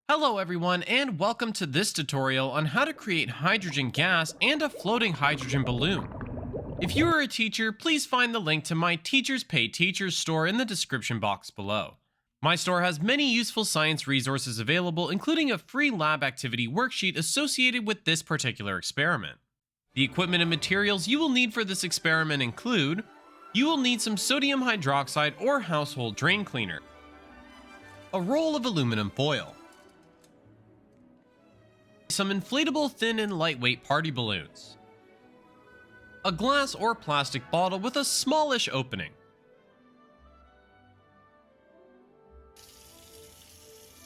Hello everyone and welcome to this tutorial on how to create hydrogen gas and a floating hydrogen balloon. If you are a teacher, please find the link to my Teachers Pay Teachers store in the description box below. My store has many useful science resources available, including a free lab activity worksheet associated with this particular experiment. The equipment and materials you will need for this experiment include: you will need some sodium hydroxide or household drain cleaner, a roll of aluminum foil, some inflatable thin and lightweight party balloons, a glass or plastic bottle with a smallish opening,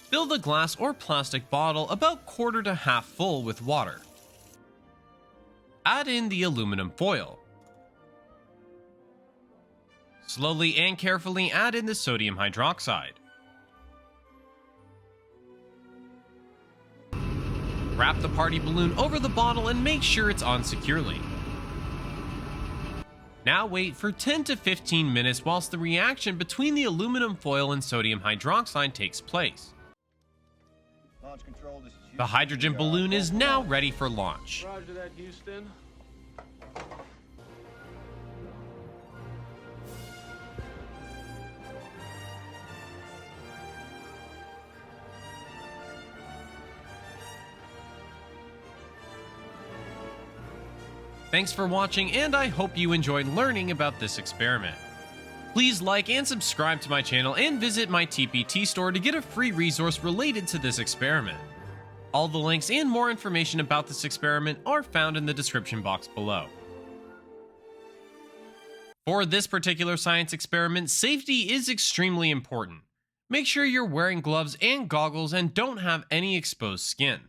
fill the glass or plastic bottle about quarter to half full with water. Add in the aluminum foil. Slowly and carefully add in the sodium hydroxide. Wrap the party balloon over the bottle and make sure it's on securely. Now wait for 10 to 15 minutes whilst the reaction between the aluminum foil and sodium hydroxide takes place. The hydrogen balloon is now ready for launch. Roger that, Houston. Thanks for watching, and I hope you enjoyed learning about this experiment. Please like and subscribe to my channel and visit my TPT store to get a free resource related to this experiment. All the links and more information about this experiment are found in the description box below. For this particular science experiment, safety is extremely important. Make sure you're wearing gloves and goggles and don't have any exposed skin.